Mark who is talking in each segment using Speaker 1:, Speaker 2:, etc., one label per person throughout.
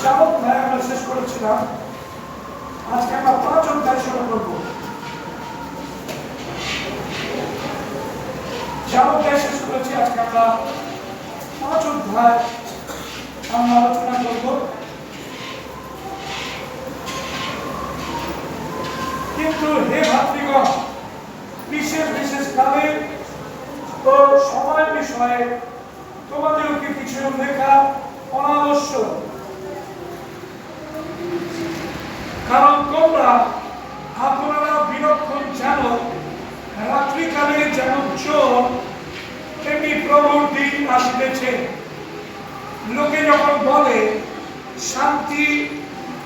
Speaker 1: 4 অধ্যায় আমরা শেষ করেছিলাম, আজকে আমরা 5 অধ্যায় শুরু করব। 4 অধ্যায় শেষ করেছি, আজকে আমরা 5 অধ্যায় আমরা আলোচনা করব। কিন্তু হে ভাতৃগণ, বিশেষ বিশেষ কালে ও সময় বিষয়ে তোমাদেরকে কিছু লেখা অনাবশ্যক, কারণ তোমরা আপনারা বিলক্ষণ জানো, রাত্রিকালে যেমন চোর তেমনি প্রভুর দিন আসিতেছে। লোকে যখন বলে শান্তি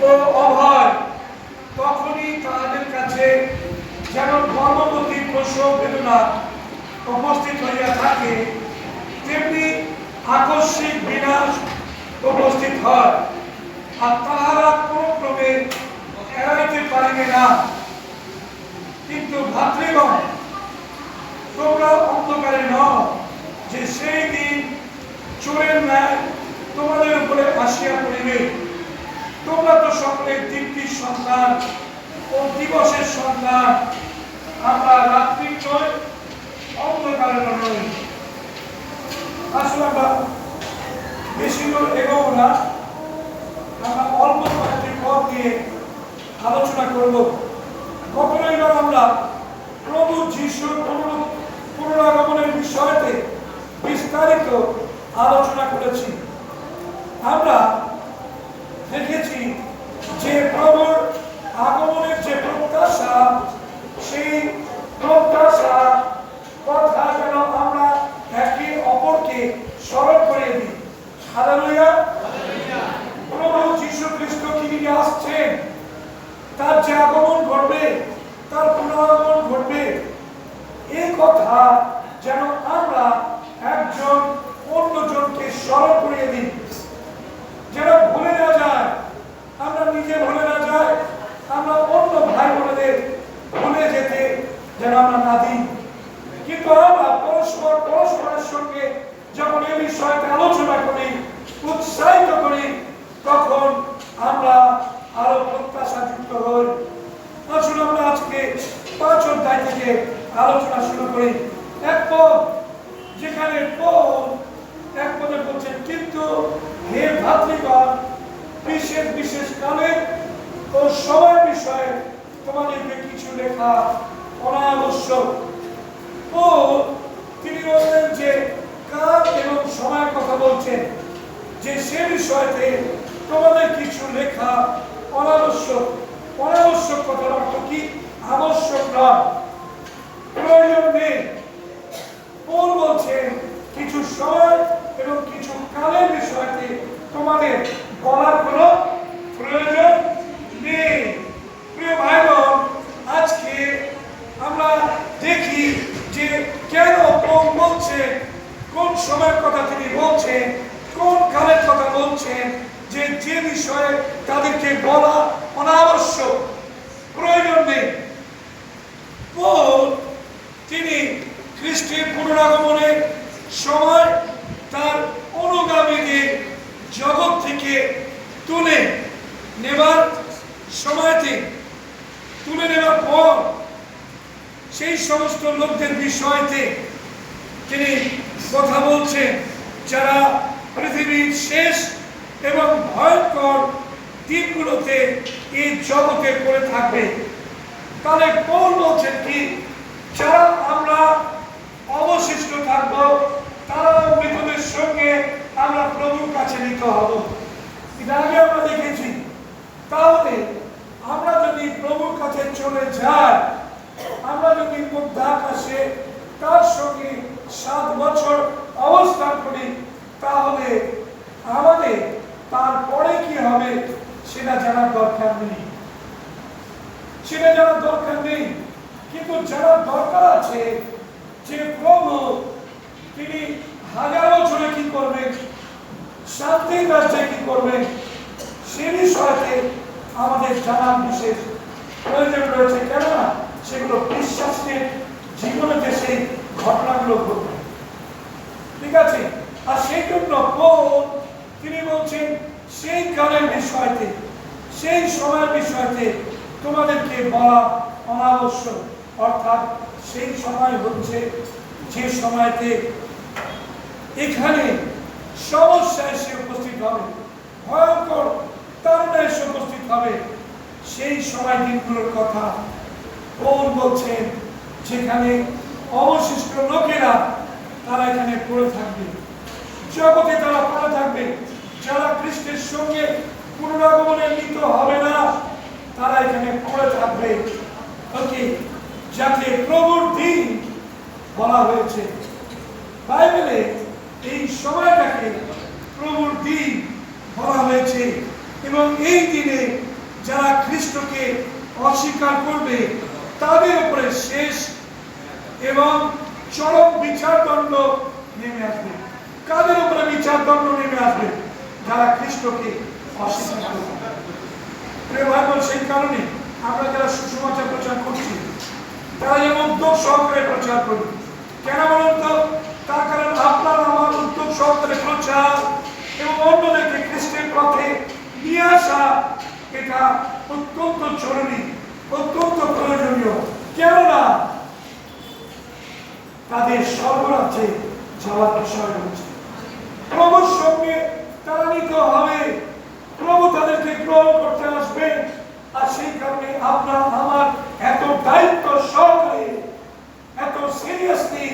Speaker 1: ও অভয়, তখনই তাদের কাছে যেন গর্ভবতী প্রসব বেদনা উপস্থিত হইয়া থাকে, তেমনি আকস্মিক বিনাশ উপস্থিত হয়, আর তাহারা কোন ক্রমে এড়াইতে পারিবে না। কিন্তু ভাতৃগণ, তোমরা অন্ধকারে নও, যে সেই দিন চোরের ন্যায় তোমাদের উপরে আসিয়া পড়িবে। তোমরা তো সকলে দীপ্তির সন্তান ও দিবসের সন্তান। আমরা রাত্রির নয়, অন্ধকারের নয়। আসলে আমরা বেশি দূর এগোবো না, আমরা অল্প কয়েকটি পদ দিয়ে আলোচনা করব। গতকাল আমরা প্রভু যিশুর পুনরাগমনের বিষয়তে বিস্তারিত আলোচনা করেছি। আমরা দেখেছি যে প্রভুর আগমনের যে প্রত্যাশা, সেই প্রত্যাশা কথা যেন আমরা একে অপরকে স্মরণ করে দিই। হালেলুয়া। প্রভু যীশু খ্রিস্ট তিনি আসছেন, তার যে আগমন ঘটবে, তার পুনরাগমন ঘটবে, এই কথা যেন আমরা একজন অন্যজনকে স্মরণ করিয়ে দিই, যেন ভুলে না যায়। আমরা নিজে ভুলে না যাই, আমরা অন্য ভাই বোনেদের ভুলে যেতে যেন আমরা না দিই। কিন্তু আমরা পরস্পরের সঙ্গে যখন এই বিষয়টা আলোচনা করি, উৎসাহিত করি, তখন আমরা আরো প্রত্যাশাযুক্ত হই। আসলে আমরা আজকে 5 অধ্যায় থেকে আলোচনা শুরু করি। এক পদ, যেখানে এক পদে বলছেন, কিন্তু হে ভাতৃগণ, বিশেষ বিশেষ কালে ও সময় বিষয়ে তোমাদেরকে কিছু লেখা অনাবশ্যক। তিনি বললেন যে কাল এবং সময়ের কথা বলছেন, যে সে বিষয়তে তোমাদের কিছু লেখা অনাবশ্যক। অনাবশ্যক কথার অর্থ কি? আবশ্যক নয়, প্রয়োজন নেই। পৌল বলছেন কিছু সময় এবং কিছু কালের বিষয়তে তোমাদের বলার কোনো প্রয়োজন নেই। প্রিয় ভাই বোন, আজকে আমরা দেখি যে কেন পৌল বলছেন, কোন সময়ের কথা তিনি বলছেন, কোন কালের কথা বলছেন, যে বিষয়ে তাদেরকে বলা অনাবশ্যক, প্রয়োজন নেই। পৌল তিনি খ্রিস্টের পুনরাগমনের সময় তার অনুগামীদের জগৎ থেকে তুলে নেবার সময়তে, তুলে নেবার পর সেই সমস্ত লোকদের বিষয়তে তিনি কথা বলছেন, যারা পৃথিবীর শেষ এবং ভয়ঙ্কর দিনগুলোতে এই জগতে পড়ে থাকবে। তাহলে পৌল বলছেন কি, যারা আমরা অবশিষ্ট থাকবো, তারা মৃতদের সঙ্গে আমরা প্রভুর কাছে নিতে হব। এটা আগে আমরা দেখেছি। তাহলে আমরা যদি প্রভুর কাছে চলে যাই, আমরা যদি মধ্য আকাশে তার সঙ্গে 7 বছর অবস্থান করি, তাহলে আমাদের তারপরে কি হবে সেটা জানার দরকার নেই, সেটা জানার দরকার নেই। কিন্তু জানার দরকার আছে যে প্রভু তিনি 1000 বছরে কি করবেন, শান্তির রাজ্যে কি করবেন, সে বিষয়তে আমাদের জানার বিশেষ প্রয়োজন রয়েছে। কেননা সেগুলো বিশ্বাসের জীবনে সেই ঘটনাগুলো ঘটবে। ঠিক আছে? আর সেই জন্য পৌল তিনি বলছেন সেই কালের বিষয়তে, সেই সময়ের বিষয়তে তোমাদেরকে বলা অনাবশ্যক। অর্থাৎ সেই সময় হচ্ছে যে সময়তে এখানে সমস্যা এসে উপস্থিত হবে, ভয়ঙ্কর তারুণ্য এসে উপস্থিত হবে। সেই সময় দিনগুলোর কথা পৌল বলছেন, যেখানে অবশিষ্ট লোকেরা তারা এখানে পড়ে থাকবে, জগতে তারা পড়ে থাকবে। যারা খ্রিস্টের সঙ্গে পুনরাগমনে মিলিত হবে না, তারা এখানে পড়ে থাকবে। ওকে, যাকে প্রভুর দিন বলা হয়েছে। বাইবেলে এই সময়টাকে প্রভুর দিন বলা হয়েছে, এবং এই দিনে যারা খ্রিস্টকে অস্বীকার করবে তাদের উপরে শেষ এবং চরম বিচারদণ্ড নেমে আসবে। কাদের উপরে বিচারদণ্ড নেমে আসবে? যারা খ্রিস্টকে অস্বীকার করবে। প্রিয় ভাই বোন, সেই কারণে আমরা যারা সুসমাচার প্রচার করছি, তারা যেন উদ্যোগ সহকারে প্রচার করি। কেন বলুন তো? তার কারণ আপনার আমার উদ্যোগ সহকারে প্রচার এবং অন্যদেরকে খ্রিস্টের পথে নিয়ে আসা, এটা অত্যন্ত জরুরি, অত্যন্ত প্রয়োজনীয়। কেননা তাদের স্বর্গরাজ্যে যাওয়ার বিষয় রয়েছে। প্রভুর সঙ্গে তারা নিতে হবে, প্রভু তাদেরকে গ্রহণ করতে আসবে। আর সেই কারণে আপনার আমার এত দায়িত্ব সহকারে, এত সিরিয়াসলি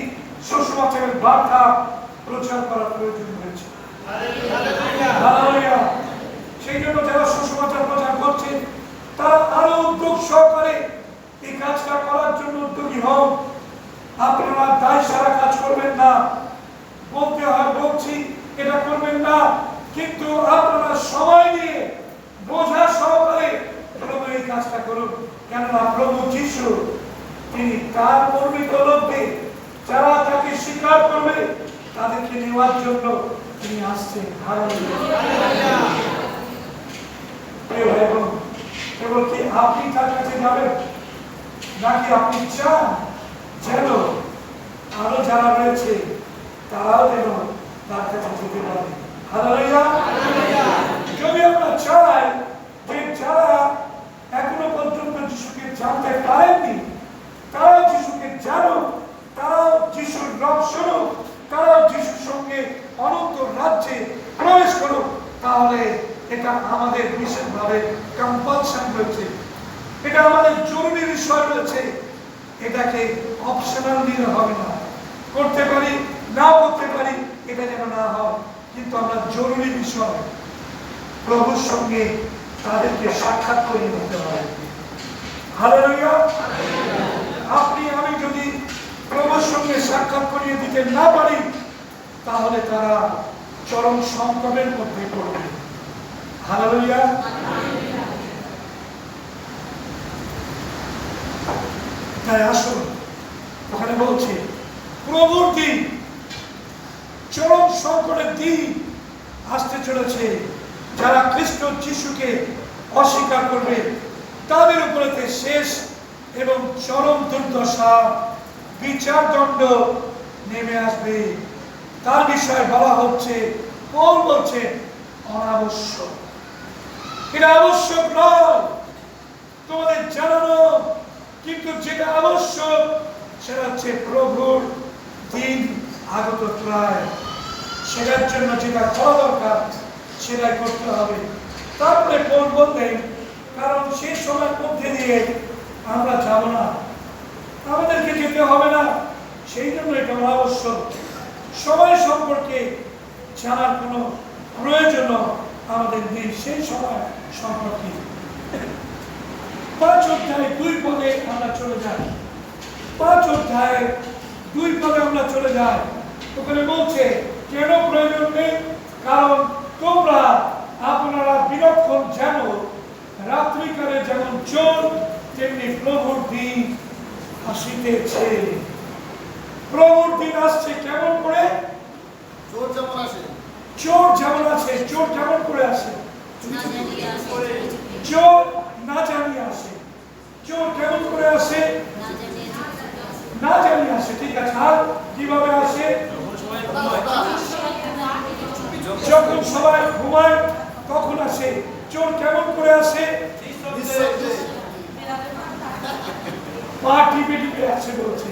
Speaker 1: সুসমাচারের বার্তা প্রচার করার প্রয়োজন রয়েছে। সেই জন্য যারা সুসমাচার প্রচার করছেন, তারা আরো উদ্যোগ সহকারে এই কাজটা করার জন্য উদ্যোগী হন। আপনারা দায় সারা কাজ করবেন না, বলতে হয় বলছি, এটা করবেন না, কিন্তু আপনারা সময় নিয়ে বোঝা সহকারে প্রভু এই কাজটা করুন। কেননা প্রভু যিশু তিনি তার মনোনীত লোকদের, যারা তাকে স্বীকার করবে, তাদেরকে নেওয়ার জন্য তিনি আসছেন। কেবল কি আপনি তার কাছে যাবেন, নাকি আপনি চান যেন আরো যারা রয়েছে তারাও যেন তার কাছে যেতে পারে? হালেলুয়া। যদি আমরা চাই যে যারা এখনো পর্যন্ত যিশুকে জানতে পারেননি, তারাও যিশুকে জানুক, তারাও যিশুর নাম শুনুক, তারাও যিশুর সঙ্গে অনন্ত রাজ্যে প্রবেশ করুক, তাহলে এটা আমাদের বিশেষভাবে কম্পালশন রয়েছে, এটা আমাদের জরুরি বিষয় রয়েছে। এটাকে অপশনাল নিতে হবে না। করতে পারি, না করতে পারি, এটা যেন না হয়, কিন্তু আমরা জরুরি বিষয় প্রভুর সঙ্গে তাদেরকে সাক্ষাৎ করে নিতে হবে। হালেলুয়া। আপনি আমি যদি প্রভুর সঙ্গে সাক্ষাৎ করিয়ে দিতে না পারি, তাহলে তারা চরম সংকটের মধ্যে পড়বে। হালেলুয়া। তাই আসুন, ওখানে বলছে প্রভুর দিন, চরম সংকটের দিন আসতে চলেছে। যারা খ্রিস্ট যিশুকে অস্বীকার করবে তাদের উপরে শেষ এবং চরম দুর্দশা, বিচারদণ্ড নেমে আসবে। তার বিষয়ে বলা হচ্ছে, পৌল বলছে অনাবশ্যক। এটা আবশ্যক নয় তোমাদের জানানো, কিন্তু যেটা আবশ্যক সেটা হচ্ছে প্রভুর দিন আগত প্রায়। সেটার জন্য যেটা করা দরকার সেটাই করতে হবে। তারপরে পৌল বললেন, কারণ সেই সময়ের মধ্যে দিয়ে আমরা যাব না, আমাদেরকে যেতে হবে না, সেই জন্য এটা আবশ্যক। সময় সম্পর্কে জানার কোনো প্রয়োজন আমাদের নেই। সেই সময় সম্পর্কে 5 অধ্যায় 2 পদে আমরা চলে যাই। 5 অধ্যায় 2 পদে আমরা চলে যাই। ওখানে বলছে কেন প্রয়োজন নেই? কারণ তোমরা আপনারা বিলক্ষণ জানো, রাত্রিকালে যেমন চোর, তেমনি প্রভুর দিন আসিতেছে। প্রভুর দিন আসছে কেমন করে?
Speaker 2: চোর যেমন আসে,
Speaker 1: চোর যেমন আছে। চোর কেমন করে আসে? চোর না জানিয়ে আসে। চোর কেমন করে আসে? না জানিয়ে আসে। ঠিক আছে, আর কিভাবে আসে? যখন সবাই ঘুমায় তখন আসে। চোর পা টিপে টিপে আসে বলছে,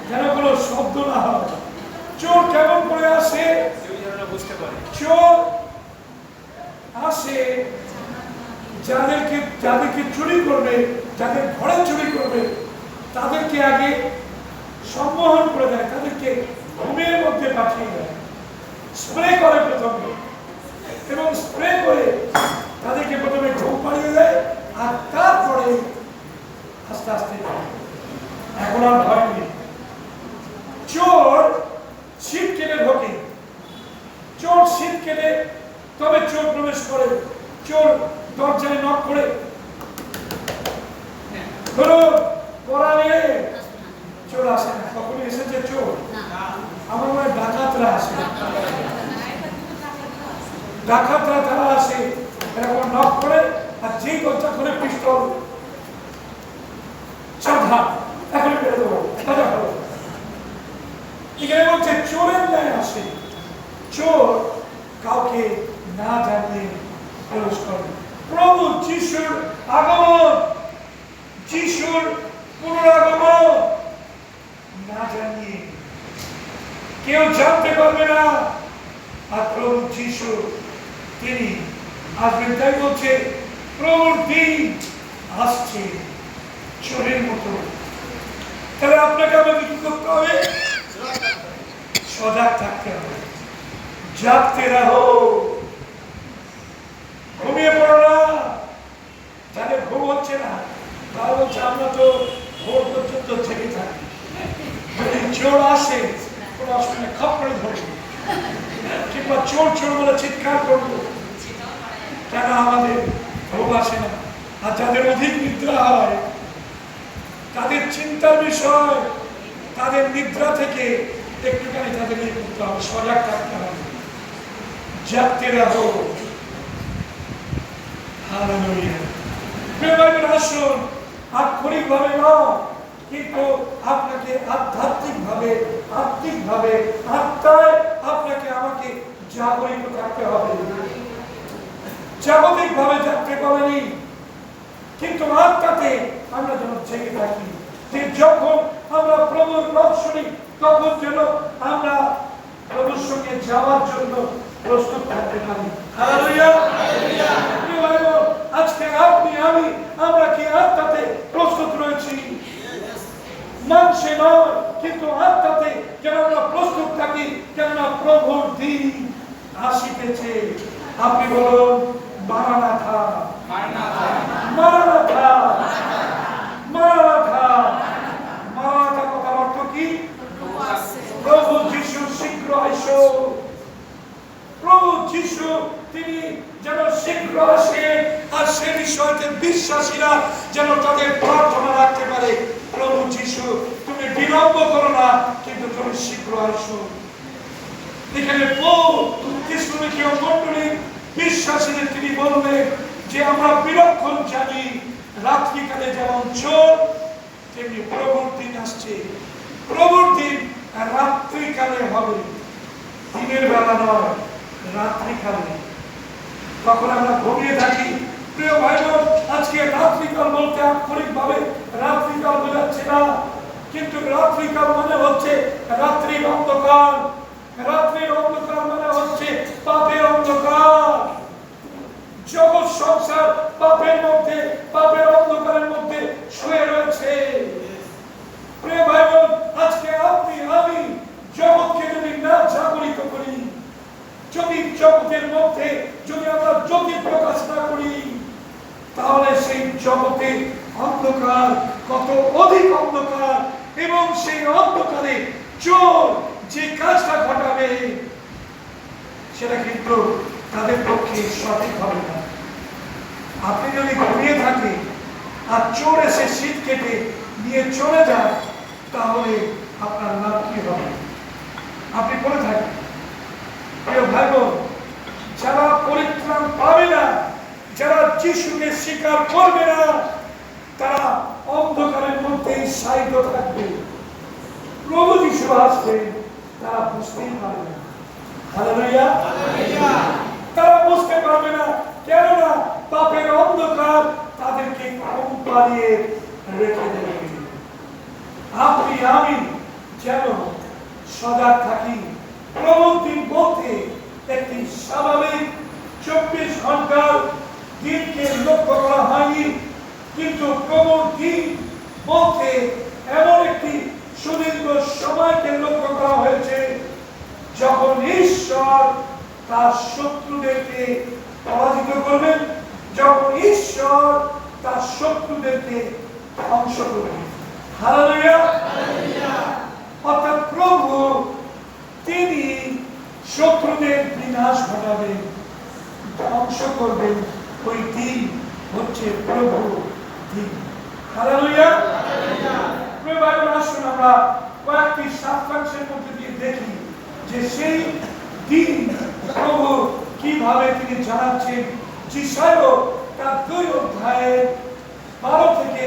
Speaker 1: যেন কোনো শব্দ না হয়। চোর কেমন করে আসে?
Speaker 3: বুঝতে পারে
Speaker 1: চোর আসে যাদেরকে চুরি করবে, যাদের ঘরে চুরি করবে, তাদেরকে আগে সম্মোহন করে দেয়, তাদেরকে ঘুমের মধ্যে পাঠিয়ে দেয়, স্প্রে করে প্রথমে, এবং স্প্রে করে তাদেরকে প্রথমে ঘুম পাড়িয়ে দেয়, আর তারপরে আস্তে আস্তে এখন আর ভয় নেই। চোর ছিট কেটে ঢোকে, চোর ছিট কেটে তবে চোর প্রবেশ করে। চোর দরজায় নক করে, ধরো পড়া নিয়ে চোর আসে না। কখনো এসেছে চোর? আমার মনে হয় ডাকাতরা আসে, ডাকাতরা তারা আসে, এরকম নক করে, আর যেই দরজা করে পিস্তল সাবধান, এখন বেড়ে দেবো, সাজা করো। এখানে বলছে চোরের ন্যায় আসে। চোর কাউকে না জানিয়ে প্রবেশ করে। প্রভু যিশুর আগমন, যিশুর পুনরাগমন না জানিয়ে কেউ জানতে পারবে না। আর প্রভু যিশু তিনি আসবেন, তাই বলছে প্রভুর দিন আসছে চোরের মতো। তাহলে আপনাকে আমাকে কি করতে হবে? সজাগ থাকতে হবে, জাগতে রাখো, ঘুমিয়ে পড়ো না। যাদের ঘুম হচ্ছে না তারা বলছে আমরা তো ভোর পর্যন্ত জেগে থাকি, যদি চোর আসে কোনো অসুবিধা খপ করে ধরবো, কিংবা চোর চোর বলে চিৎকার করবো, কেন আমাদের ঘুম আসে না। আর যাদের অধিক নিদ্রা হয়, তাদের চিন্তার বিষয়, তাদের নিদ্রা থেকে একটুখানি তাদের ইয়ে করতে হবে, সজাগ থাকতে হবে, জাগতে রাখো। হালেলুয়া। প্রিয় ভাই বোন, আসুন আক্ষরিকভাবে নয়, কিন্তু আপনাকে আধ্যাত্মিকভাবে, আত্মিকভাবে, আত্মায় আপনাকে আমাকে জাগরিত থাকতে হবে। জাগতিকভাবে জাগতে পারেনি, কিন্তু আত্মাতে আমরা যেন জেগে থাকি, যে যখন আমরা প্রভুর নাম শুনি তখন যেন আমরা প্রভুর সঙ্গে যাওয়ার জন্য প্রস্তুত থাকতে পারি। হালেলুয়া। আজকে আপনি আমি আমরা কি আত্মাতে প্রস্তুত রয়েছি? মানসে নয়, কিন্তু আত্মাতে যেন আমরা প্রস্তুত থাকি, কেননা প্রভুর দিন আসিতেছে। আপনি বলুন মারানাথা, মারানাথা, মারানাথা। মারানাথা কথার অর্থ কি? প্রভু যিশু শীঘ্র আইসো। প্রভু যিশু তিনি যেন শীঘ্র আসে, আর সে বিষয়তে বিশ্বাসীরা যেন তাদের প্রার্থনা রাখতে পারে, প্রভু যিশু তুমি বিলম্ব করো না, কিন্তু তুমি শীঘ্র আসো। এখানে খ্রিস্টীয় মণ্ডলীর বিশ্বাসীদের তিনি বলবেন যে আমরা বিলক্ষণ জানি, রাত্রিকালে যেমন চোর তেমনি প্রভুর দিন আসছে। প্রভুর দিন রাত্রিকালে হবে, দিনের বেলা নয়, রাত্রিকালে। তখন আমরা ঘুমিয়ে থাকি। প্রিয় ভাই বোন, আজকে রাত্রিকাল বলতে আক্ষরিকভাবে রাত্রিকাল বোঝাচ্ছে না, কিন্তু রাত্রিকাল মানে হচ্ছে রাত্রির অন্ধকার। রাত্রির অন্ধকার মানে হচ্ছে পাপের অন্ধকার। জগৎ সংসার পাপের মধ্যে, পাপের অন্ধকারের মধ্যে শুয়ে রয়েছে। প্রিয় ভাই বোন, আজকে আপনি আমি জগৎকে যদি না জাগরিত করি, যদি জগতের মধ্যে যদি আমরা জ্যোতি প্রকাশ না করি, তাহলে সেই জগতে অন্ধকার কত অধিক অন্ধকার, এবং সেই অন্ধকারে চোর যে কাজটা ঘটাবে সেটা কিন্তু তাদের পক্ষে সঠিক হবে না। আপনি যদি ঘুমিয়ে থাকেন আর চোর এসে শীত কেটে নিয়ে চলে যায়, তাহলে আপনার লাভ কি হবে? আপনি পড়ে থাকেন। প্রিয় ভাই বোন, যারা পরিত্রাণ পাবে না, যারা যিশুকে স্বীকার করবে না, তারা অন্ধকারের মধ্যেই সাইড থাকবে। প্রভু যিশু আসবে, তারা বুঝতেই পারবে না। হালেলুয়া। তারা বুঝতে পারবে না, কেননা পাপের অন্ধকার তাদেরকে ঘুম পাড়িয়ে রেখে দেবে। আপনি আমি যেন সজাগ থাকি। প্রবর্তন বলতে একটি স্বাভাবিক 24 ঘন্টার দিনকে লক্ষ্য করা হয়নি, কিন্তু প্রবর্তন বলতে এমন একটি সুদীর্ঘ সময়কে লক্ষ্য করা হয়েছে যখন ঈশ্বর তার শত্রুদেরকে পরাজিত করবেন, যখন ঈশ্বর তার শত্রুদেরকে ধ্বংস করবেন। হালেলুয়া! অর্থাৎ প্রভু তিনি শত্রুদের বিনাশ ঘটাবেন, ধ্বংস করবেন। ওই দিন হচ্ছে প্রভু দিন। হালেলুয়া! আসুন আমরা কয়েকটি সাক্ষাংশের মধ্যে দিয়ে দেখি যে সেই দিন প্রভু কিভাবে তিনি জানাচ্ছেন। যিশায়া তার 2 অধ্যায়ের 12 থেকে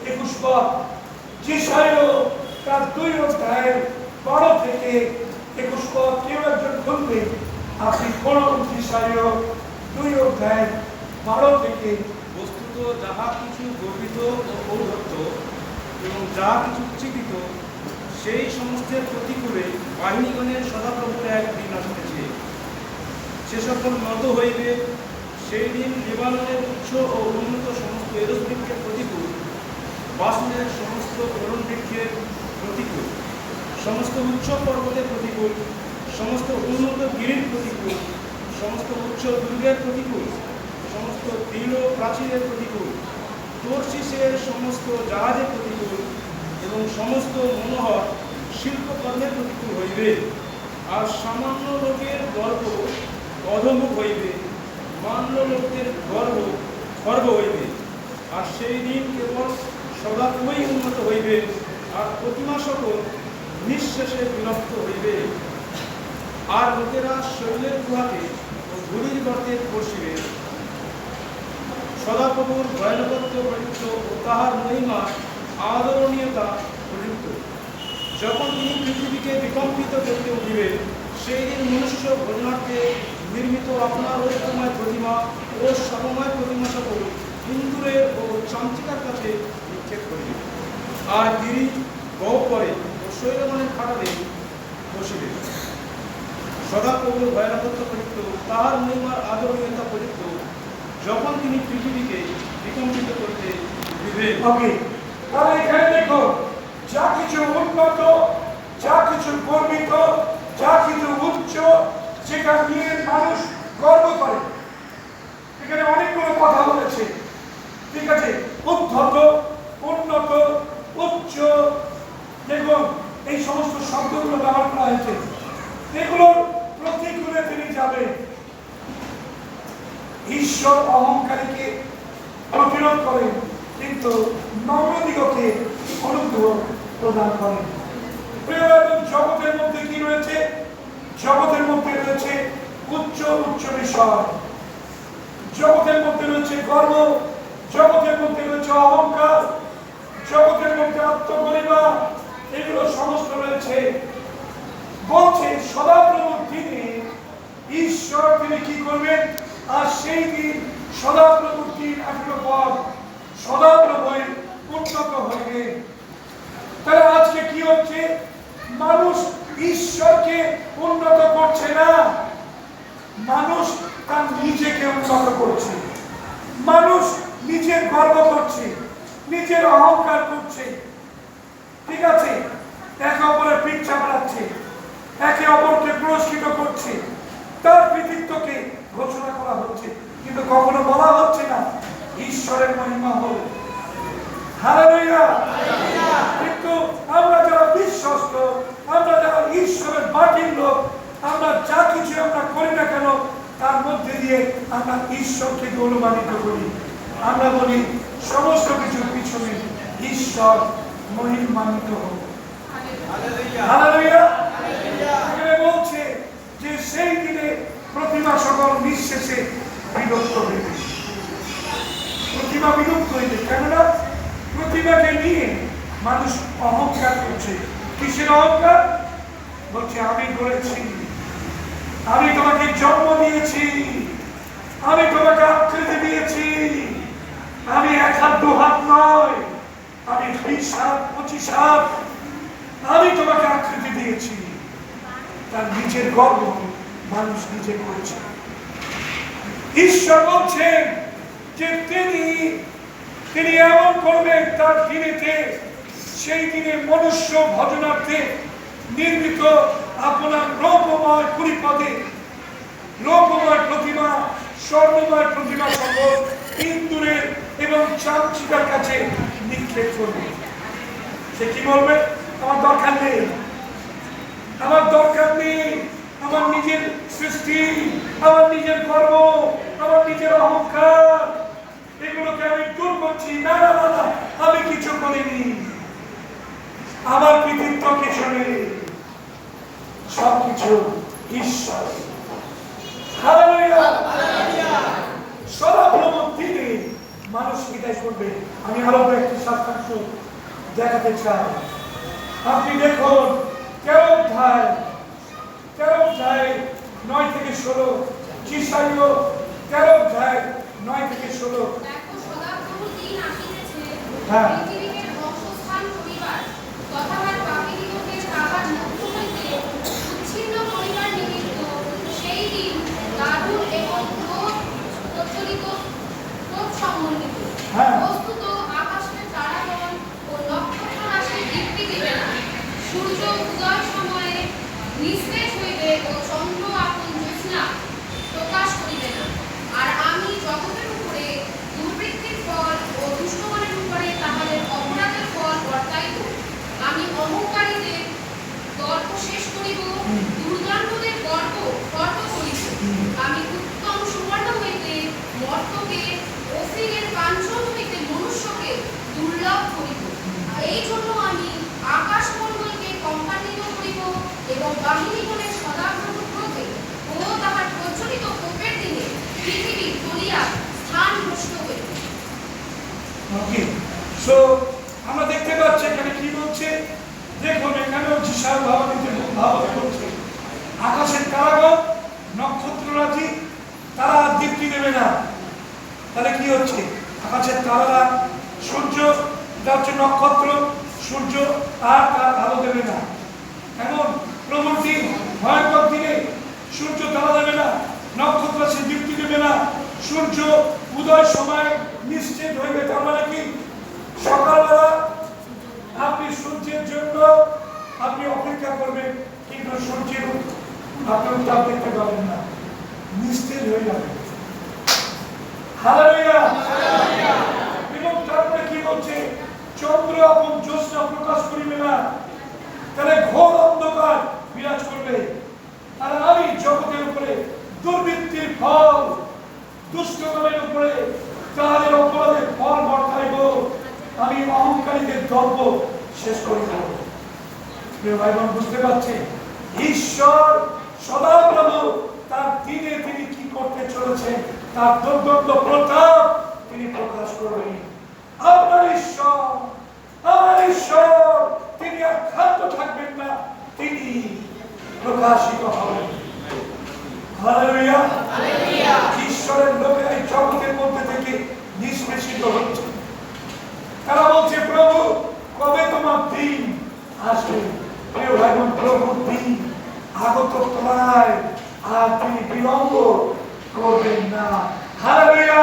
Speaker 1: 21 পদ। যিশায়া তার 2 অধ্যায়ের 12 থেকে 21 পদ। কেউ একজন খুলবে, আপনি পড়ুন যিশায়া 2 অধ্যায়ের 12 থেকে।
Speaker 3: বস্তুত যাহা কিছু গর্বিত ও ঔদ্ধত্য এবং যা কিছু উচ্চীকৃত, সেই সমস্তের প্রতিকূলে বাহিনীগণের সদাপ্রভুর এক দিন আসতেছে। সে সকল নত হইবে। সেই দিন লেবাননের উচ্চ ও উন্নত সমস্ত এরস বৃক্ষের প্রতিকূল, বাসনের সমস্ত অরণ বৃক্ষের প্রতিকূল, সমস্ত উচ্চ পর্বতের প্রতিকূল, সমস্ত উন্নত গিরির প্রতিকূল, সমস্ত উচ্চ দুর্গের প্রতিকূল, সমস্ত দৃঢ় প্রাচীরের প্রতিকূল, তর্শিসের সমস্ত জাহাজের প্রতিকূল এবং সমস্ত মনোহর শিল্পকর্মের প্রতিকূল হইবে। আর সামান্য লোকের গর্ব অধমুখ হইবে, মান্য লোকদের গর্ব হইবে। আর সেই দিন কেবল সদাপ্রভুই উন্নত হইবে, আর প্রতিমা সকল নিঃশেষে বিলুপ্ত হইবে। আর লোকেরা শৈলের গুহাতে ও ধূলির গর্তে পড়িবে। সদাপ্রভুর ভয়ানকত্ব প্রযুক্ত ও তাহার মহিমা আদরণীয়তা প্রযুক্ত। যখন তিনি পৃথিবীকে বিকম্পিত করতে উঠিবেন, সেই দিন মনুষ্য ভোজনার্থে নির্মিত আপনার ঐক্যময় প্রতিমা ও সমময় প্রতিমা সকল ইন্দুরের ও চামচিকার কাছে নিক্ষেপ করিবে। আর গিরি গহ্বরে করে ও শৈলগণের খাটালে বসিবে। সদাপ্রভুর ভয়ানকত্ব প্রযুক্ত, তাহার মহিমার আদরণীয়তা প্রযুক্ত, যখন তিনি পৃথিবীকে বিকম্পিত করতে উঠিবেন।
Speaker 1: ওকে, তাহলে এখানে দেখো, যা কিছু উন্নত, যা কিছু গর্বিত, যা কিছু উচ্চ, যেটা নিয়ে মানুষ গর্ব করে, এখানে অনেকগুলো কথা বলেছে। ঠিক আছে, উদ্ধত, উন্নত, উচ্চ, দেখুন এই সমস্ত শব্দগুলো ব্যবহার করা হয়েছে। এগুলোর প্রতিকূলে তিনি যাবেন। ঈশ্বর অহংকারীকে প্রতিরোধ করেন, কিন্তু নম্রদিগকে অনুগ্রহ প্রদান করেন। জগতের মধ্যে কি রয়েছে? জগতের মধ্যে রয়েছে উচ্চ উচ্চ বিষয়, জগতের মধ্যে রয়েছে গর্ব, জগতের মধ্যে রয়েছে অহংকার, জগতের মধ্যে আত্মগরিমা, এগুলো সমস্ত রয়েছে। বলছে সদাপ্রভুর দিনে ঈশ্বর তিনি কি করবেন? আর সেই দিন সদাপ্রভুর দিন আসলো পর সদাপ্রভুই উন্নত হইবে। তাহলে আজকে কি হচ্ছে? মানুষ ঈশ্বরকে উন্নত করছে না, মানুষ তার নিজেকে উন্নত করছে, মানুষ নিজের গর্ব করছে, নিজের অহংকার করছে। ঠিক আছে, একে অপরের পিঠ চাপড়াচ্ছে, একে অপরকে পুরস্কৃত করছে, তার কৃতিত্বকে ঘোষণা করা হচ্ছে, কিন্তু কখনো বলা হচ্ছে না ঈশ্বরের মহিমা হোক। হালেলুয়া! কিন্তু আমরা যারা বিশ্বস্ত, আমরা যারা ঈশ্বরের বাটির লোক, আমরা যা কিছু আমরা করি না কেন, তার মধ্যে দিয়ে আমরা ঈশ্বরকে গৌরবান্বিত করি। আমরা বলি সমস্ত কিছুর পিছনে ঈশ্বর মহিমান্বিত হোক। হালেলুয়া! এখানে বলছে যে সেই দিনে প্রতিমা সকল নিঃশেষে বিলুপ্ত হইবে। প্রতিমা বিলুপ্ত হইবে, কেননা প্রতিমাকে নিয়ে মানুষ অহংকার করছে। কিসের অহংকার? বলছে আমি করেছি, আমি তোমাকে জন্ম দিয়েছি, আমি তোমাকে আকৃতি দিয়েছি, আমি 1 হাত 2 হাত নয়, আমি 20 হাত 25 হাত আমি তোমাকে আকৃতি দিয়েছি। তার নিজের গর্ব মানুষ নিজে করেছে। ঈশ্বর বলছেন যে তিনি এমন করবেন তার দিনেতে, সেই দিনে মনুষ্য ভজনার্থে নির্মিত আপনার রূপময় কুড়িপদে রূপময় প্রতিমা, স্বর্ণময় প্রতিমা সকল ইন্দুরের এবং চামচিকার কাছে নিক্ষেপ করবে। সে কি বলবে? আমার দরকার নেই, আমার দরকার নেই, আমার নিজের সৃষ্টি, আমার নিজের কর্ম, আমার নিজের অহংকার, এগুলোকে আমি দূর করছি। না না না না, আমি কিছু করিনি, আমার কৃতিত্ব কিছু নেই, সবকিছু ঈশ্বর। হালেলুয়া। সদাপ্রভু দিনে মানুষ বিদায় করবে। আমি আরো একটি সাক্ষাৎ দেখাতে চাই। আপনি দেখুন 13 অধ্যায় 9 থেকে 16, যিশাইয় 13 অধ্যায় 9 থেকে 16।
Speaker 4: দেখো সদাপ্রভু দিন আসিতেছে,
Speaker 1: হ্যাঁ।
Speaker 4: পৃথিবীকে ধ্বংসস্থান করিবার, তথাকার পাপীদিগকে তাহার মধ্য হইতে উচ্ছিন্ন করিবার নিমিত্ত সেই দিন দারুণ এবং ক্রোধ প্রচলিত, ক্রোধ সমন্বিত।
Speaker 1: হ্যাঁ।
Speaker 4: বস্তুত আকাশের তারাগণ ও নক্ষত্র রাশি দীপ্তি দিবে না, সূর্য উদয় সময়ে নিস্তেজ হইবে ও চন্দ্র আপন জ্যোৎস্না প্রকাশ করিবে না। আর আমি জগতের উপরে দুর্বৃত্তির ফল ও দুষ্টগণের উপরে তাহাদের অপরাধের ফল বর্তাইব। আমি অহংকারীদের গর্ব শেষ করিব, দুর্দান্তদের গর্ব করিব। আমি উত্তম সুবর্ণ হইতে মর্ত্যকে, অফিরের কাঞ্চন হইতে মনুষ্যকে দুর্লভ করিব। এই জন্য আমি আকাশমণ্ডলকে কম্পান্বিত করিব এবং বাহিনীগণের সদাপ্রভু ক্রোধে ও তাহার প্রচলিত কোপের দিনে পৃথিবী জ্বলিয়া স্থান ভ্রষ্ট হইবে।
Speaker 1: ওকে, সো আমরা দেখতে পাচ্ছি এখানে কি বলছে। দেখুন এখানেও যিশায় ভাবানিতে ভাবাতে বলছে আকাশের তারাগণ, নক্ষত্ররাজি তারা দীপ্তি দেবে না। তাহলে কি হচ্ছে? আকাশের তারারা, সূর্য, এটা হচ্ছে নক্ষত্র, সূর্য আর তার আলো দেবে না। এমন প্রবল দিন, ভয়ঙ্কর দিনে সূর্য তারা দেবে না, নক্ষত্র সে দীপ্তি দেবে না, সূর্য উদয় সময় নিশ্চিত হইবে। তার মানে কি? সকালবেলা আপনি সূর্যের জন্য আপনি অপেক্ষা করবেন, কিন্তু সূর্যের আপনি উত্তাপ দেখতে পাবেন না, নিস্তেজ হয়ে যাবে। হালেলুয়া। এবং তারপরে কি বলছে? চন্দ্র আপন জ্যোৎস্না প্রকাশ করিবে না। তাহলে ঘোর অন্ধকার বিরাজ করবে। আর আমি জগতের উপরে দুর্বৃত্তির ফল, দুষ্টগণের উপরে তাহাদের অপরাধের ফল বর্তাইব। আমি অহংকারীদের দ্রব্য শেষ করিব। প্রিয় ভাই বোন, বুঝতে পারছেন ঈশ্বর সদাপ্রভু তার দিনে তিনি কি করতে চলেছেন, তার দুর্দণ্ড প্রতাপ তিনি প্রকাশ করবেন। আপনার ঈশ্বর, আমার ঈশ্বর, তিনি আর ক্ষান্ত থাকবেন না, তিনি প্রকাশিত হবেন। হালেলুয়া। ঈশ্বরের লোকেরা এই জগতের মধ্যে থেকে নিষ্পেষিত হচ্ছে। তারা বলছে প্রভু কবে তোমার দিন আসবে? প্রিয় ভাই বোন, প্রভুর দিন আগত প্রায়, আর তিনি বিলম্ব করবেন না। হালেলুয়া।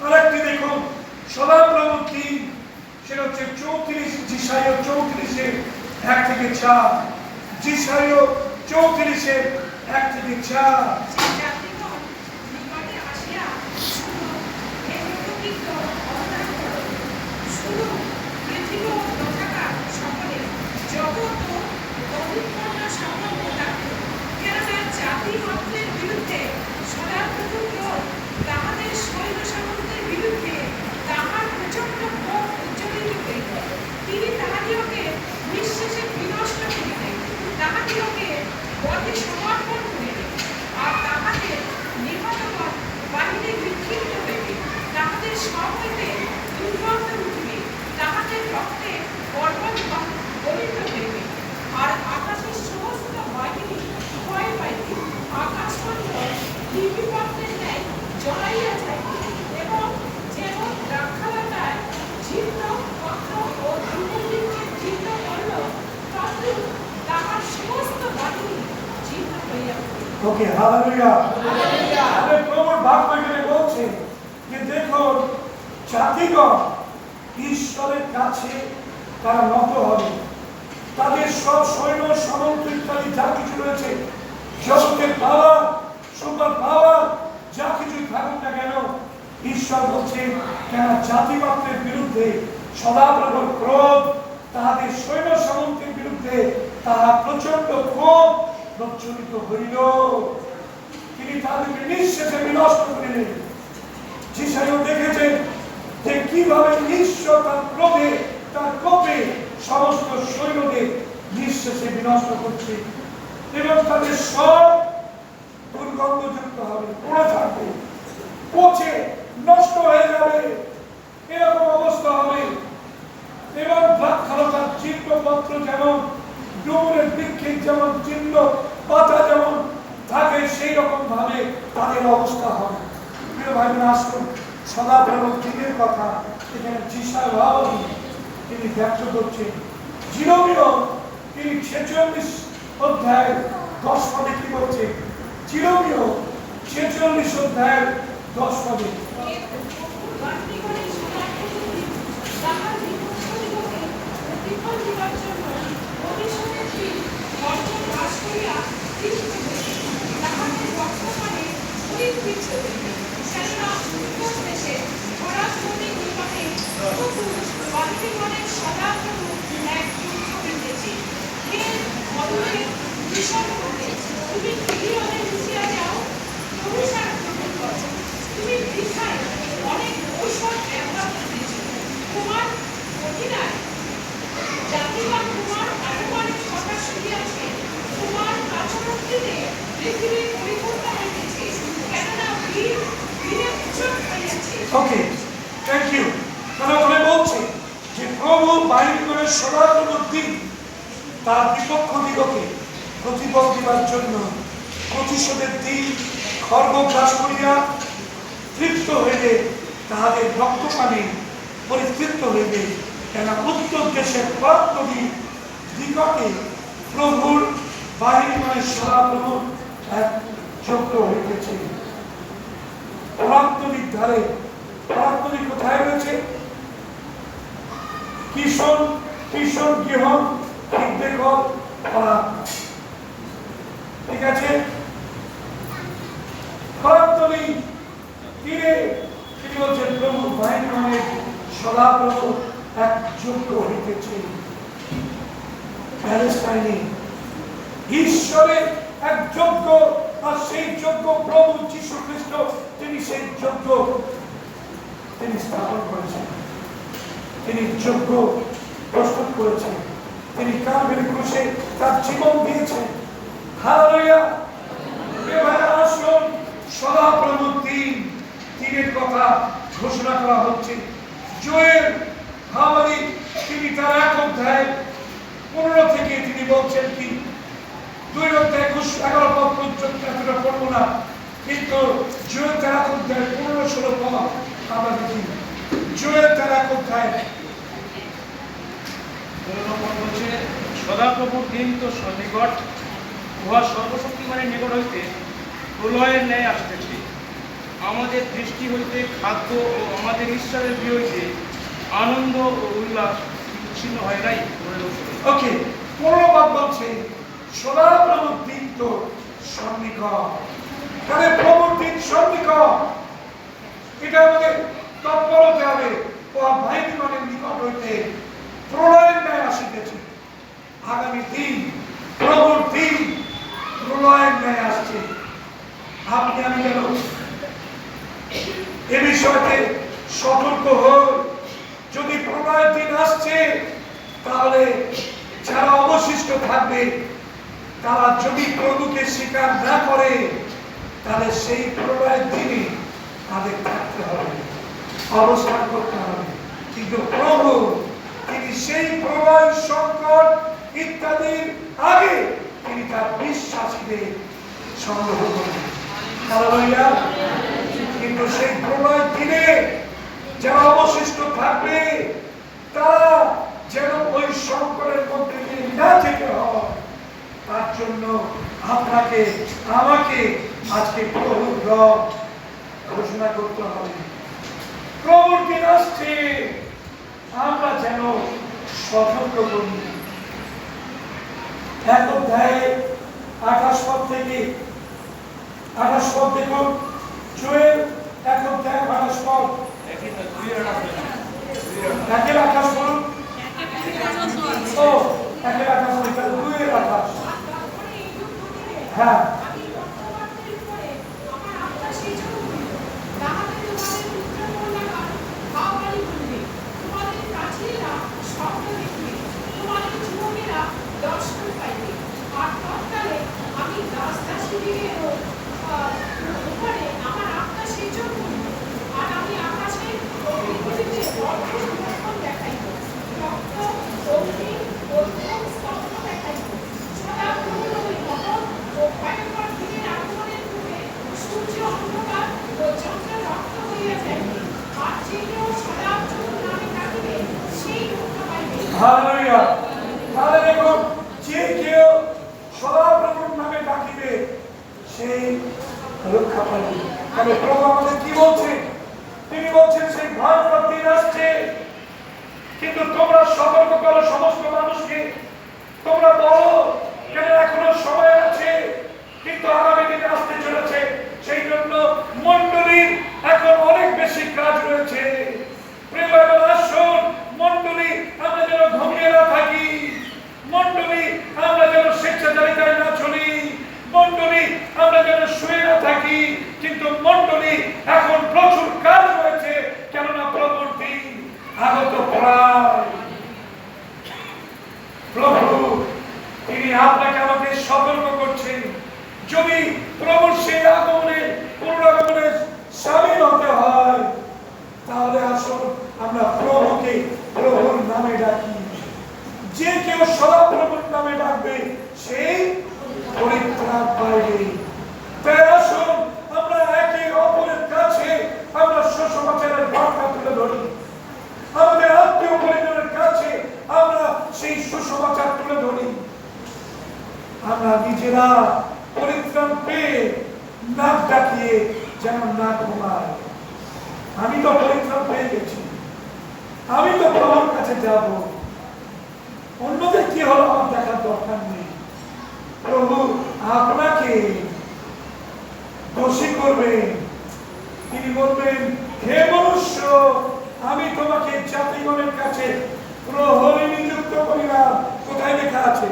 Speaker 1: আরেকটি দেখুন সদাপ্রভুর দিন, সেটা হচ্ছে 34, যিশাইয় 34 1 থেকে 4। যিশাইয় 34 1 থেকে 4।
Speaker 5: তিনি তাহাদিওকে নিঃশেষে বিনষ্ট করিবেন, তাহাদিওকে বধে সমর্পণ করিবেন। আর তাহাদের নিহতগণ বাহিরে বিক্ষিপ্ত হইবে, তাহাদের সব হইতে দুর্গন্ধ উঠিবে, তাহাদের রক্তে পর্বত গলিত হইবে। আর আকাশের সমস্ত বাহিনী ভয় পাইবে, আকাশ
Speaker 1: ওকে, হালেলুয়া। তাহলে প্রভুর বাক্য এখানে বলছে যে দেখুন, জাতিগণ ঈশ্বরের কাছে তারা নত হবে। তাদের সব সৈন্য সামন্ত ইত্যাদি যা কিছু রয়েছে, জগতের পাওয়ার, সুপার পাওয়ার, যা কিছু থাকুক না কেন, ঈশ্বর বলছেন কেন জাতিমাত্রের বিরুদ্ধে সদাপ্রভুর ক্রোধ, তাহাদের সৈন্য সামন্তের বিরুদ্ধে তাহা প্রচন্ড ক্ষোভ প্রজ্বলিত হইল। তিনি তাদেরকে নিঃশেষে বিনষ্ট করিলেন। যিশাইও দেখেছেন যে কিভাবে ঈশ্বর তার ক্রোধে, তার কোপে সমস্ত সৈন্যদের নিঃশেষে বিনষ্ট করছে এবং তাদের সব দুর্গন্ধযুক্ত হবে, পড়ে থাকবে, পচে নষ্ট হয়ে যাবে, এরকম অবস্থা হবে। এবং দ্রাক্ষালতার চিহ্নপত্র যেমন ডুমুরের বৃক্ষের যেমন চিহ্ন পাতা যেমন থাকে, সেই রকম ভাবে তাদের অবস্থা হবে। প্রিয় ভাই বোন, আসুন সদাপ্রভুর দিনের কথা এখানে যিশায় তিনি ব্যক্ত করছেন। জিরোমীয় তিনি 46 অধ্যায় 10 পদে কি বলছে? জিরোমীয় 46 অধ্যায় 10 পদে
Speaker 5: তুমি বৃথায় অনেক ঔষধ ব্যবহার করেছ। তোমার অধীনায় জাতিগণ তোমার অপমানের কথা শুনিয়াছে। তোমার আচরণটিতে পৃথিবীর পরিবর্তন হইতেছে, কেননা বীর বীরের উচ্চন হইয়াছে।
Speaker 1: ওকে, থ্যাংক ইউ। তারা ওখানে বলছে যে প্রভু বাহিনীগণের সদাপ্রভুর দিন তার বিপক্ষ দিগকে প্রতিফল দিবার জন্য প্রতিশোধের দিন খর্গ গ্রাস করিয়া তৃপ্ত হইলে তাহাদের রক্তপানে পরিতৃপ্ত হইবে। কেন উত্তর দেশের প্রান্তদী দিগকে প্রভুর বাহিনীগণের সদাপ্রভুর এক যজ্ঞ হইতেছে। প্রান্তদীর ধারে, প্রান্তদী কোথায় রয়েছে? কিশোর কিশোর গৃহন দেখো, ঠিক আছে। প্রান্তদী তীরে তিনি বলছেন প্রভু বাহিনীগণের সদাপ্রভু এক যজ্ঞ হইতেছে প্যালেস্টাইনে। ঈশ্বরের এক যজ্ঞ, আর সেই যজ্ঞ প্রভু যীশু খ্রিস্ট তিনি সেই যজ্ঞ তিনি স্থাপন করেছেন, তিনি যজ্ঞ প্রস্তুত করেছেন, তিনি কালভারি ক্রুশে তার জীবন দিয়েছেন। হালেলুয়া। এবারে আসুন সদাপ্রভুর দিনের কথা ঘোষণা করা হচ্ছে। জোয়েল হাওয়ারি তিনি তার 1 অধ্যায় 15 থেকে তিনি বলছেন কি, 2 অধ্যায় 11 পদ পর্যন্ত এতটা পড়বো না, কিন্তু জোয়েল তার 1 অধ্যায় 15-16 পদ আমরা দেখি। জোয়েল তার 1 অধ্যায়
Speaker 3: 15 পদ বলছে, সদাপ্রভুর দিন তো সন্নিকট, উহা সর্বশক্তিমানের নিকট হইতে প্রলয়ের ন্যায় আসতেছে। আমাদের দৃষ্টি হইতে খাদ্য ও আমাদের ঈশ্বরের বিরুদ্ধে আনন্দ ও উল্লাস বিচ্ছিন্ন হয় নাই।
Speaker 1: ওকে, 15 পদ বলছে সদাপ্রভুর দিন তো সন্নিকট। তাহলে প্রভুর দিন সন্নিকট, এটা আমাদের তৎপর হতে হবে। ও বাহিনীগণের নিকট হইতে প্রলয়ের ন্যায় আসিতেছে। আগামী দিন প্রভুর দিন প্রলয়ের ন্যায় আসছে। আপনি আমি যেন এ বিষয়তে সতর্ক হই। যদি প্রলয়ের দিন আসছে, তাহলে যারা অবশিষ্ট থাকবে তারা যদি প্রভুকে স্বীকার না করে, তাহলে সেই প্রলয়ের দিনে তাদের থাকতে হবে, অবস্থান করতে হবে। কিন্তু প্রভু তিনি সেই প্রলয় সংকট ইত্যাদির আগে তিনি তার বিশ্বাসীদের সংগ্রহ করবেন। হালেলুয়া। কিন্তু সেই প্রলয় দিনে যারা অবশিষ্ট থাকবে তারা যেন ওই সংকটের মধ্যে দিয়ে না যেতে হয়, তার জন্য আপনাকে আমাকে আজকে প্রভুর রব ঘোষণা করতে হবে। প্রভুর দিন আসছে, আমরা যেন সতর্ক করি। এক অধ্যায়ে 28 পদ থেকে 28 পদ দেখুন, জোয়েল 1 অধ্যায় 28 পদ, একের 28 বলুন। ও, একের 28 বলুন, তাহলে 2-এর 28। হ্যাঁ,
Speaker 5: আমি পক্ষপাতের উপরে আমার আত্মা সেজন্য তাহাতে তোমাদের পুত্রকন্যাগণ হাওয়ালি বলিবে, তোমাদের প্রাচীরেরা স্বপ্ন দেখিবে, তোমাদের যুবকেরা দর্শন পাইবে। আর তৎকালে আমি দাসদাসীদিগেরও উপরে আমার আত্মা সেচন করিব, আর আমি আকাশে ও পৃথিবীতে অদ্ভুত লক্ষণ দেখাইব, রক্ত, অগ্নি, অদ্ভুত স্তম্ভ দেখাইব। সদাপ্রভুর ওই মহৎ ও ভয়ঙ্কর দিনের আগমনের পূর্বে সূর্য অন্ধকার ও চন্দ্র রক্ত হইয়া যাইবে, আর যে কেউ সদাপ্রভুর নামে ডাকিবে সেই রক্ষা পাইবে।
Speaker 1: হালেলুয়া। তাহলে দেখুন, যে কেউ সদাপ্রভুর নামে ডাকিবে সেই রক্ষা পাবে। তবে প্রভু আমাদের কি বলছেন? তিনি বলছেন সেই ভয়ঙ্কর দিন আসছে, কিন্তু তোমরা সতর্ক করো সমস্ত মানুষকে। তোমরা বলো কেন এখনো সময় আছে, কিন্তু আগামী দিনে আসতে চলেছে। সেই জন্য মণ্ডলীর এখন অনেক বেশি কাজ রয়েছে। প্রিয় এবং আসুন মণ্ডলী, আমরা যেন ঘুমিয়ে না থাকি। মণ্ডলী, আমরা যেন স্বেচ্ছাচারিতায় না চলি। মণ্ডলী, আমরা যেন শুয়ে না থাকি। কিন্তু মণ্ডলী, এখন প্রচুর কাজ রয়েছে, কেননা প্রভুর দিন আগত প্রায়। প্রভু তিনি আপনাকে আমাকে সতর্ক করছেন, যদি প্রভুর সেই আগমনের পুনরাগমনের সামিল হতে হয়, তাহলে আসুন আমরা প্রভুকে প্রভুর নামে ডাকি। যে কেউ সদাপ্রভুর নামে ডাকবে সেই পরিত্রাণ পাইবে। তাই আসুন আমরা একে অপরের কাছে আমরা সুসমাচারের বার্তা তুলে ধরি। আমাদের আত্মীয় পরিজনের কাছে আমরা সেই সুসমাচার তুলে ধরি। আমরা নিজেরা পরিত্রাণ পেয়ে নাক ডাকিয়ে যেন না ঘুমাই। আমি তো পরিত্রাণ পেয়ে গেছি, আমি তো প্রভুর কাছে যাব, অন্যদের কি হলো আমার দেখার দরকার নেই। প্রভু আপনাকে দোষী করবেন। তিনি বলবেন, হে মনুষ্য, আমি তোমাকে জাতিগণের কাছে প্রহরী নিযুক্ত করিলাম। কোথায় লেখা আছে?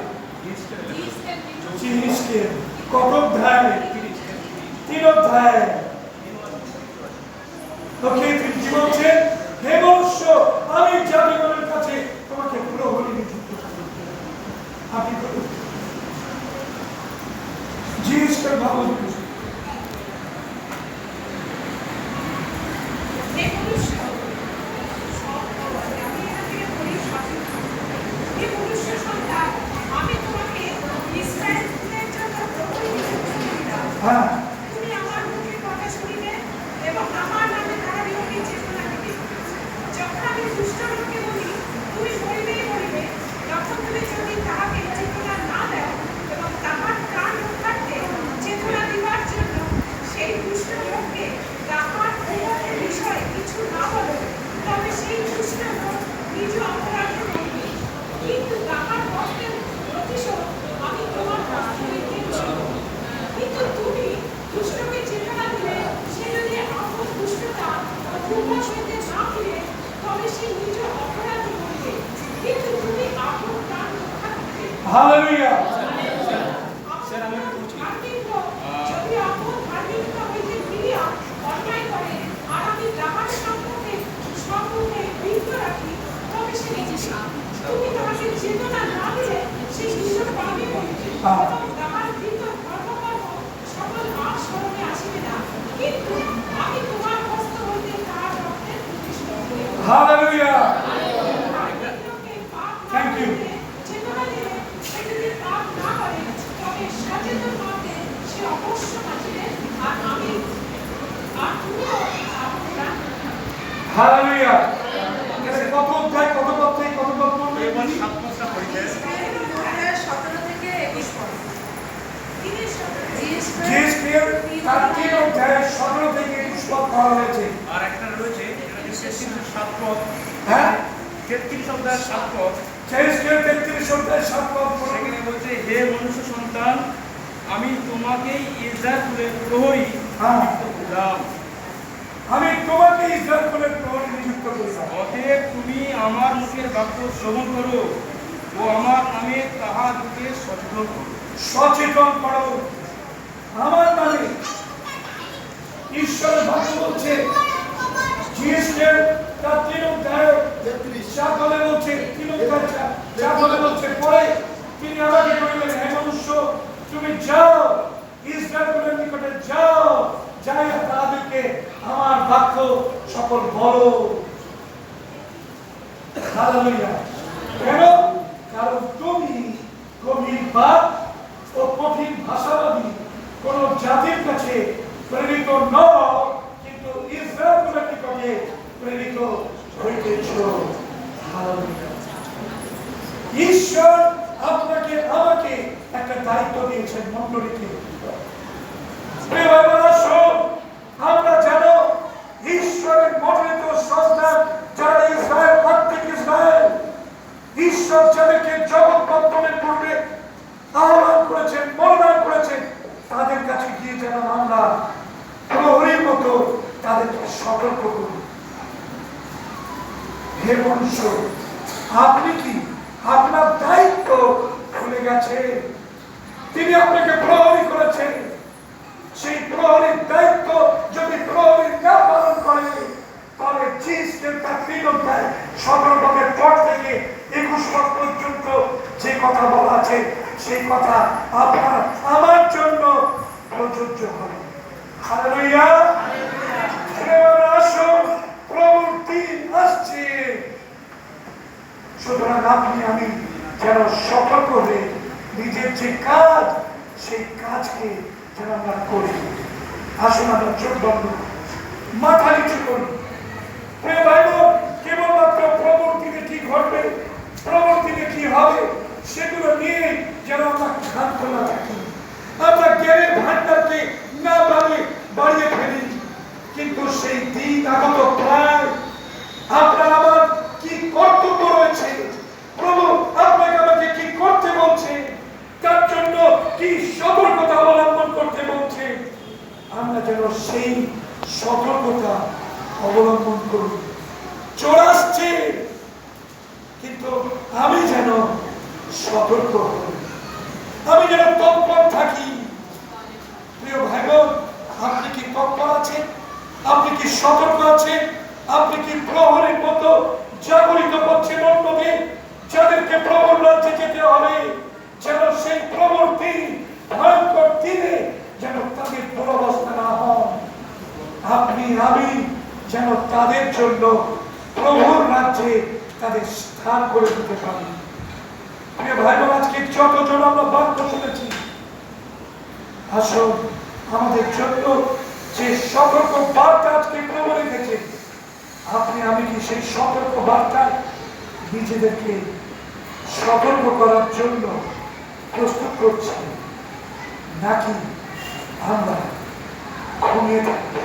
Speaker 1: কত অধ্যায়? 3 অধ্যায়। কি বলছেন? হে মনুষ্য, আমি জাতিগণের কাছে তোমাকে প্রহরী নিযুক্ত করিলাম। আপনি জিনিসটা ভাবুন।
Speaker 5: হে মনুষ্য, আমি এখানে বলি সঠিক। হে মনুষ্য সন্তান, আমি তোমাকে ইসরায়েলের জন্য প্রহরী নিযুক্ত করিলাম।
Speaker 1: হ্যাঁ,
Speaker 5: তুমি আমার মুখের কথা শুনিবে এবং আমার নামে তাহাদিগকে চেতনা দিবে। যখন আমি দুষ্ট লোককে বলি, তুমি মরিবেই মরিবে, তখন তুমি যদি তাহাকে চেতনা না দাও এবং তাহার প্রাণ রক্ষার্থে চেতনা দিবার জন্য সেই দুষ্ট লোককে তাহার অপরাধের বিষয়ে কিছু না বলো, তবে সেই দুষ্ট লোক নিজ অপরাধে মরিবে। কিন্তু তাহার কষ্টের প্রতিশোধ আমি তোমার কাছ হইতে লইব। কিন্তু তুমি দুষ্টকে চেতনা দিলে, সে যদি আপন দুষ্টতা ও দুর্ভাষ হইতে না ফিরে, তবে সে নিজ অপরাধে মরিবে। কিন্তু তুমি আপন প্রাণ রক্ষা করবে।
Speaker 1: হালেলুয়া।
Speaker 3: স্যার, আমি একটু বলছি।
Speaker 5: যদি আপন ধার্মিকতা হইতে ফিরিয়া অন্যায় করে, আর আমি তাহার সম্পর্কে বৃত্ত রাখি, তবে সে নিজে তুমি তাহাকে চেতনা না দিলে সে নিজ পাপে মরিবে এবং তাহার বৃত্ত কর্মকর্ম সকল আর স্মরণে আসিবে না। কিন্তু আমি তোমার হস্ত হইতে তাহার রক্তের প্রতিশোধ লইব।
Speaker 1: হালেলুয়া।
Speaker 5: Thank you. চেতনা দিলে সে যদি পাপ না করে, তবে সচেতন মতে সে অবশ্য বাঁচিবে, আর আমি আর তুমিও আপন প্রাণ রক্ষা করবে।
Speaker 1: হালেলুয়া। কত অধ্যায়, কত পদ থেকে কত পদ পড়বে?
Speaker 3: এবার 7 পদটা পড়িতে।
Speaker 5: 17 থেকে 21 পর্যন্ত। তিনি
Speaker 1: জিএসপিএল তার 3 অধ্যায় 17 থেকে 21 পদ করা হয়েছে।
Speaker 3: আর একটা রয়েছে যেটা 33-7 পদ,
Speaker 1: হ্যাঁ
Speaker 3: 33 অধ্যায় 7 পদ।
Speaker 1: জিএসপিএল 33 অধ্যায় 7 পদ
Speaker 3: সেখানে বলছে, হে মনুষ্য সন্তান, আমি তোমাকেই ইসরায়েল কুলের প্রহরী
Speaker 1: হ্যাঁ
Speaker 3: করলাম।
Speaker 1: আমি তোমাকে ইসরায়েল কুলের প্রহরী নিযুক্ত করেছি।
Speaker 3: অতএব তুমি আমার মুখের বাক্য শ্রবণ করো ও আমার নামে তাহাদিকে সচেতন করো।
Speaker 1: সচেতন করো। আমার নামে ঈশ্বরের বাক্য বলছে, জিএসপিএল তার 3 অধ্যায়
Speaker 2: 33
Speaker 1: চাকলে বলছে, 3 অধ্যায় চাকলে বলছে, পরে তিনি আমাকে বললেন, হে মনুষ্য, তুমি যাও ইসরায়েল কুলের নিকটে যাও, যাইয়া তাদেরকে আমার বাক্য সকল বলো। হালেলুয়া। কেন? কারণ তুমি গভীর বাদ ও কঠিন ভাষাবাদী কোন জাতির কাছে প্রেরিত নও, কিন্তু ইসরায়েল কুলের নিকটে প্রেরিত হইতেছ। হালেলুয়া। ঈশ্বর আপনাকে আমাকে একটা দায়িত্ব দিয়েছেন মণ্ডলীকে। আমরা জানো ঈশ্বরের মনোনীত সন্তান যারা ইসরায়েল, প্রত্যেক ইসরায়েল, ঈশ্বর যাদেরকে জগৎ বর্তমানের পূর্বে আহ্বান করেছেন, মনোনয়ন করেছেন, তাদের কাছে গিয়ে যেন আমরা প্রহরীর মতো তাদেরকে সতর্ক করি। হে মনুষ্য, আপনি কি আপনার দায়িত্ব ভুলে গেছেন? তিনি আপনাকে প্রহরী করেছেন। সেই প্রহরীর দায়িত্ব যদি প্রহরী না পালন করে, তাহলে জিএসপিএল তার 3 অধ্যায় 17 পদের পর থেকে 21 পদ পর্যন্ত যে কথা বলা আছে, সেই কথা আপনার আমার জন্য প্রযোজ্য হবে। হালেলুয়া। আসুন, প্রভুর দিন আসছে। সুতরাং আপনি আমি যেন সতর্ক হয়ে নিজের যে কাজ, সেই কাজকে যেন আমরা করি। আসুন আমরা চোখ বন্ধ, মাথা নিচু করি। প্রিয় ভাই বোন, কেবলমাত্র প্রভুর দিনে কি ঘটবে, প্রভুর দিনে কি হবে, সেগুলো নিয়ে যেন আমরা ক্ষান্ত না থাকি। আমরা জ্ঞানের ভান্ডারকে না বাড়িয়ে ফেলি, কিন্তু সেই দিন আগত প্রায়। আপনার আমার কি কর্তব্য রয়েছে, প্রভু আপনাকে আমাকে কি করতে বলছে, তার জন্য কি সতর্কতা অবলম্বন করতে বলছে, আমরা যেন সেই সতর্কতা অবলম্বন করি। চোর আসছে, কিন্তু আমি যেন সতর্ক হই, আমি যেন তৎপর থাকি। প্রিয় ভাই বোন, আপনি কি তৎপর আছেন? আপনি কি সতর্ক আছেন? আপনি কি প্রহরীর মতো জাগরিত করছেন অন্যকে, যাদেরকে প্রভুর রাজ্যে যেতে হবে, যেন সেই প্রভুর দিন, ভয়ঙ্কর দিনে যেন তাদের দুরবস্থা না হয়। আপনি আমি যেন তাদের জন্য প্রভুর রাজ্যে তাদের স্থান করে দিতে পারি। প্রিয় ভাই বোন, আজকে যতজন আমরা বাক্য শুনেছি, আসুন আমাদের জন্য যে সতর্ক বার্তা আজকে প্রভু রেখেছে, আপনি আমি কি সেই সতর্ক বার্তায় নিজেদেরকে সতর্ক করার জন্য প্রস্তুত করছি, নাকি আমরা ঘুমিয়ে থাকবো?